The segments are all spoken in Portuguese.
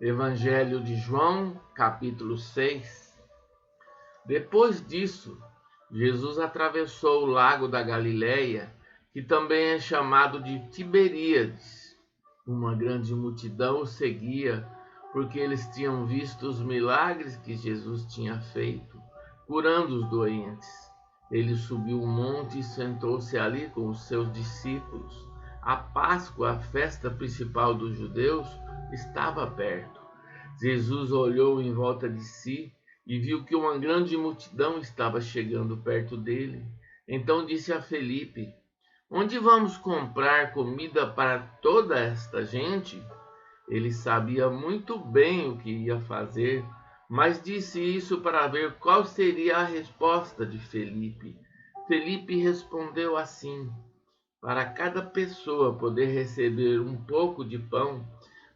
Evangelho de João, capítulo 6. Depois disso, Jesus atravessou o lago da Galileia, que também é chamado de Tiberíades. Uma grande multidão o seguia, porque eles tinham visto os milagres que Jesus tinha feito, curando os doentes. Ele subiu o monte e sentou-se ali com os seus discípulos. A Páscoa, a festa principal dos judeus, estava perto. Jesus olhou em volta de si e viu que uma grande multidão estava chegando perto dele. Então disse a Felipe: "Onde vamos comprar comida para toda esta gente?" Ele sabia muito bem o que ia fazer, mas disse isso para ver qual seria a resposta de Felipe. Felipe respondeu assim: "Para cada pessoa poder receber um pouco de pão,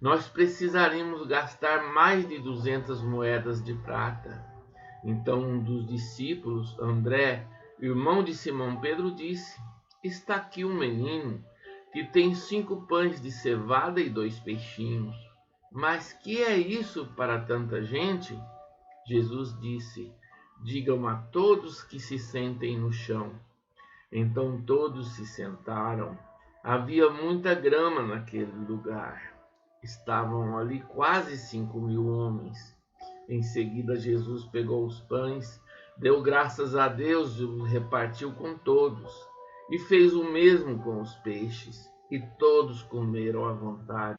nós precisaríamos gastar mais de 200 moedas de prata." Então um dos discípulos, André, irmão de Simão Pedro, disse: "Está aqui um menino que tem 5 pães de cevada e 2 peixinhos. Mas que é isso para tanta gente?" Jesus disse: "Digam a todos que se sentem no chão." Então todos se sentaram. Havia muita grama naquele lugar. Estavam ali quase 5.000 homens. Em seguida, Jesus pegou os pães, deu graças a Deus e os repartiu com todos. E fez o mesmo com os peixes. E todos comeram à vontade.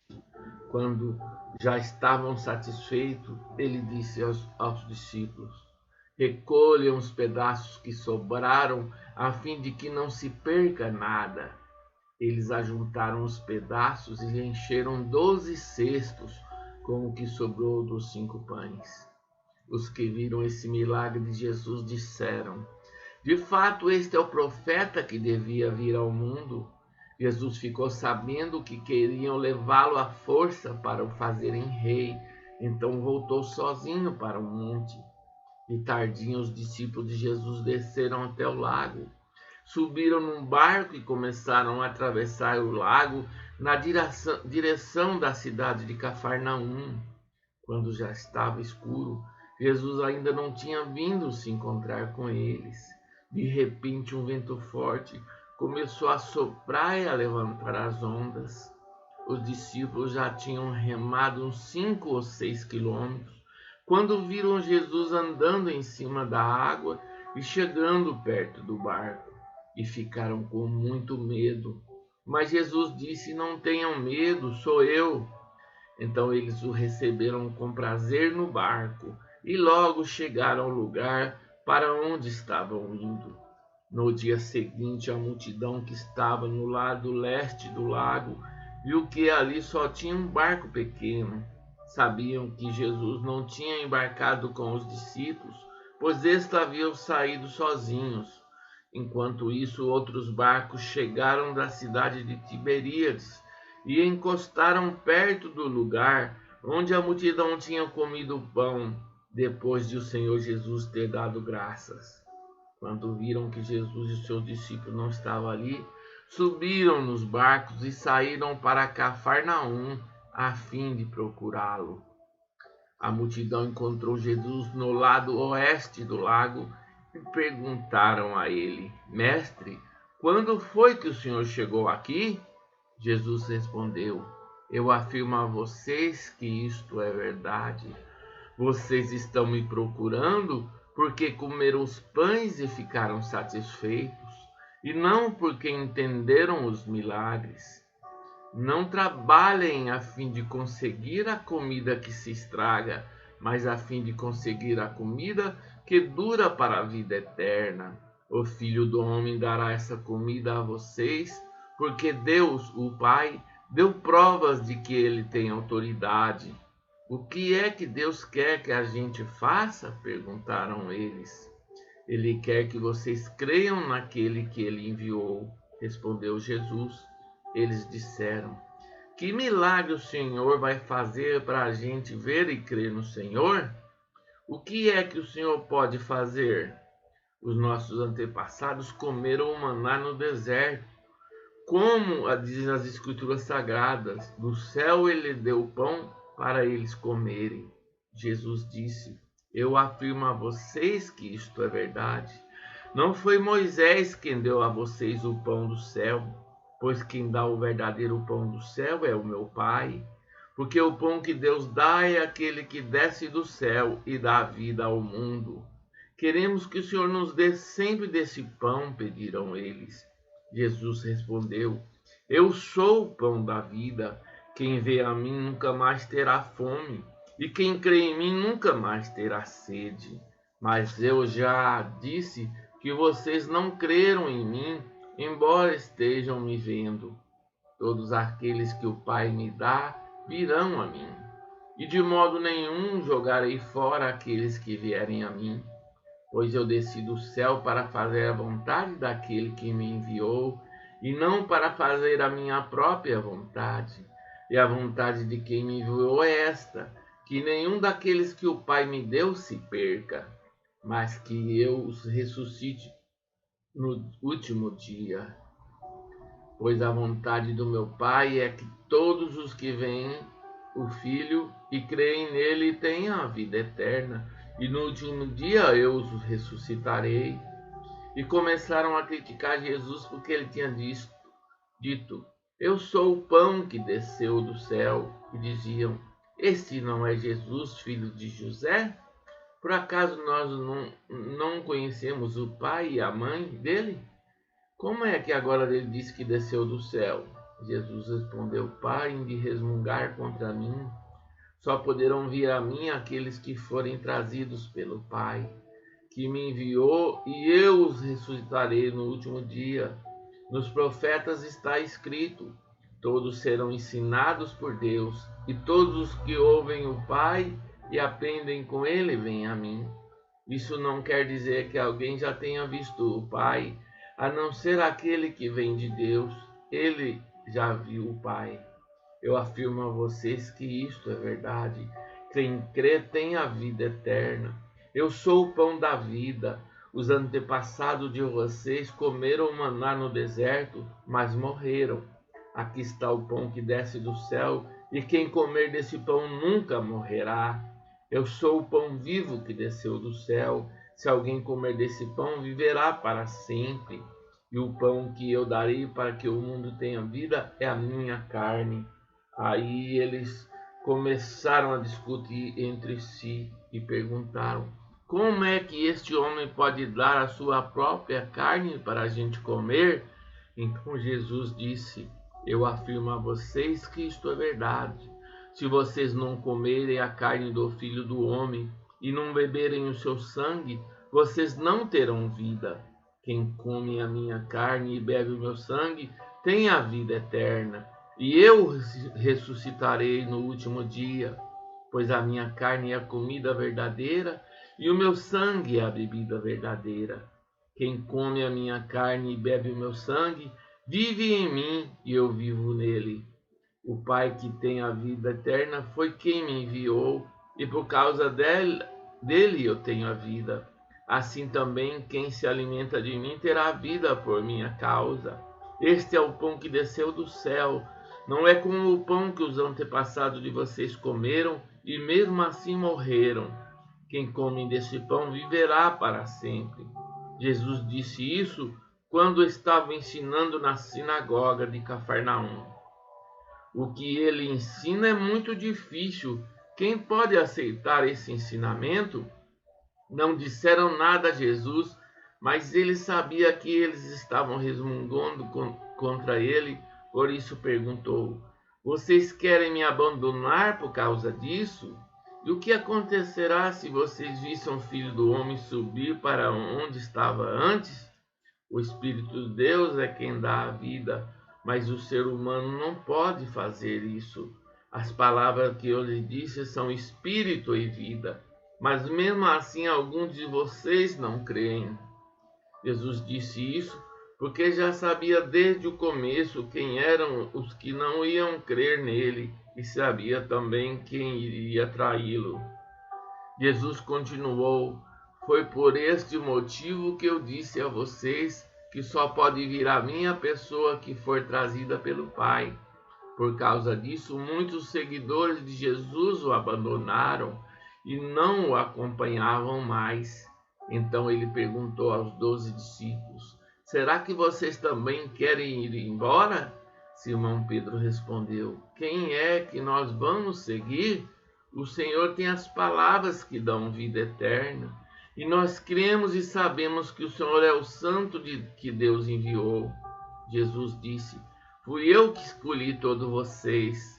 Quando já estavam satisfeitos, ele disse aos discípulos: "Recolham os pedaços que sobraram, a fim de que não se perca nada." Eles ajuntaram os pedaços e encheram 12 cestos com o que sobrou dos 5 pães. Os que viram esse milagre de Jesus disseram: "De fato, este é o profeta que devia vir ao mundo." Jesus ficou sabendo que queriam levá-lo à força para o fazerem rei, então voltou sozinho para o monte. De tardinha, os discípulos de Jesus desceram até o lago. Subiram num barco e começaram a atravessar o lago na direção da cidade de Cafarnaum. Quando já estava escuro, Jesus ainda não tinha vindo se encontrar com eles. De repente, um vento forte começou a soprar e a levantar as ondas. Os discípulos já tinham remado uns 5 ou 6 quilômetros, quando viram Jesus andando em cima da água e chegando perto do barco, e ficaram com muito medo. Mas Jesus disse: "Não tenham medo, sou eu." Então eles o receberam com prazer no barco, e logo chegaram ao lugar para onde estavam indo. No dia seguinte, a multidão que estava no lado leste do lago viu que ali só tinha um barco pequeno. Sabiam que Jesus não tinha embarcado com os discípulos, pois estes haviam saído sozinhos. Enquanto isso, outros barcos chegaram da cidade de Tiberíades e encostaram perto do lugar onde a multidão tinha comido o pão, depois de o Senhor Jesus ter dado graças. Quando viram que Jesus e seus discípulos não estavam ali, subiram nos barcos e saíram para Cafarnaum a fim de procurá-lo. A multidão encontrou Jesus no lado oeste do lago e perguntaram a ele: "Mestre, quando foi que o Senhor chegou aqui?" Jesus respondeu: "Eu afirmo a vocês que isto é verdade. Vocês estão me procurando porque comeram os pães e ficaram satisfeitos, e não porque entenderam os milagres. Não trabalhem a fim de conseguir a comida que se estraga, mas a fim de conseguir a comida que dura para a vida eterna. O Filho do Homem dará essa comida a vocês, porque Deus, o Pai, deu provas de que ele tem autoridade." "O que é que Deus quer que a gente faça?" perguntaram eles. "Ele quer que vocês creiam naquele que ele enviou", respondeu Jesus. Eles disseram: "Que milagre o Senhor vai fazer para a gente ver e crer no Senhor? O que é que o Senhor pode fazer? Os nossos antepassados comeram o maná no deserto. Como dizem as Escrituras Sagradas, do céu ele deu pão para eles comerem. Jesus disse: Eu afirmo a vocês que isto é verdade. Não foi Moisés quem deu a vocês o pão do céu, pois quem dá o verdadeiro pão do céu é o meu Pai. Porque o pão que Deus dá é aquele que desce do céu e dá vida ao mundo. Queremos que o Senhor nos dê sempre desse pão, pediram eles. Jesus respondeu: Eu sou o pão da vida. Quem vê a mim nunca mais terá fome, e quem crê em mim nunca mais terá sede. Mas eu já disse que vocês não creram em mim, embora estejam me vendo. Todos aqueles que o Pai me dá virão a mim, e de modo nenhum jogarei fora aqueles que vierem a mim, pois eu desci do céu para fazer a vontade daquele que me enviou, e não para fazer a minha própria vontade. E a vontade de quem me enviou é esta, que nenhum daqueles que o Pai me deu se perca, mas que eu os ressuscite no último dia. Pois a vontade do meu Pai é que todos os que veem o Filho e creem nele tenham a vida eterna, e no último dia eu os ressuscitarei. E começaram a criticar Jesus porque ele tinha dito: Eu sou o pão que desceu do céu. E diziam: Este não é Jesus, filho de José? Por acaso nós não conhecemos o pai e a mãe dele? Como é que agora ele disse que desceu do céu? Jesus respondeu: Parem de resmungar contra mim. Só poderão vir a mim aqueles que forem trazidos pelo Pai, que me enviou, e eu os ressuscitarei no último dia. Nos profetas está escrito: todos serão ensinados por Deus, e todos os que ouvem o Pai e aprendem com ele vêm a mim. Isso não quer dizer que alguém já tenha visto o Pai, a não ser aquele que vem de Deus. Ele já viu o Pai. Eu afirmo a vocês que isto é verdade. Quem crê tem a vida eterna. Eu sou o pão da vida. Os antepassados de vocês comeram maná no deserto, mas morreram. Aqui está o pão que desce do céu, e quem comer desse pão nunca morrerá. Eu sou o pão vivo que desceu do céu. Se alguém comer desse pão, viverá para sempre. E o pão que eu darei para que o mundo tenha vida é a minha carne. Aí eles começaram a discutir entre si e perguntaram: Como é que este homem pode dar a sua própria carne para a gente comer? Então Jesus disse: Eu afirmo a vocês que isto é verdade. Se vocês não comerem a carne do Filho do Homem e não beberem o seu sangue, vocês não terão vida. Quem come a minha carne e bebe o meu sangue tem a vida eterna, e eu ressuscitarei no último dia, pois a minha carne é a comida verdadeira e o meu sangue é a bebida verdadeira. Quem come a minha carne e bebe o meu sangue vive em mim e eu vivo nele. O Pai que tem a vida eterna foi quem me enviou, e por causa dele eu tenho a vida. Assim também quem se alimenta de mim terá vida por minha causa. Este é o pão que desceu do céu. Não é como o pão que os antepassados de vocês comeram e mesmo assim morreram. Quem come desse pão viverá para sempre. Jesus disse isso quando estava ensinando na sinagoga de Cafarnaum. O que ele ensina é muito difícil. Quem pode aceitar esse ensinamento? Não disseram nada a Jesus, mas ele sabia que eles estavam resmungando contra ele, por isso perguntou: Vocês querem me abandonar por causa disso? E o que acontecerá se vocês vissem o Filho do Homem subir para onde estava antes? O Espírito de Deus é quem dá a vida, mas o ser humano não pode fazer isso. As palavras que eu lhe disse são espírito e vida, mas mesmo assim alguns de vocês não creem. Jesus disse isso porque já sabia desde o começo quem eram os que não iam crer nele e sabia também quem iria traí-lo. Jesus continuou: Foi por este motivo que eu disse a vocês que só pode vir a mim a pessoa que for trazida pelo Pai. Por causa disso, muitos seguidores de Jesus o abandonaram e não o acompanhavam mais. Então ele perguntou aos 12 discípulos: será que vocês também querem ir embora? Simão Pedro respondeu: quem é que nós vamos seguir? O Senhor tem as palavras que dão vida eterna. E nós cremos e sabemos que o Senhor é o Santo que Deus enviou. Jesus disse: fui eu que escolhi todos vocês,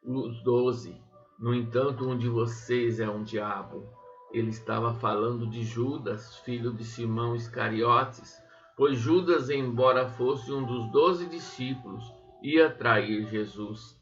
os 12. No entanto, um de vocês é um diabo. Ele estava falando de Judas, filho de Simão Iscariotes, pois Judas, embora fosse um dos 12 discípulos, ia trair Jesus.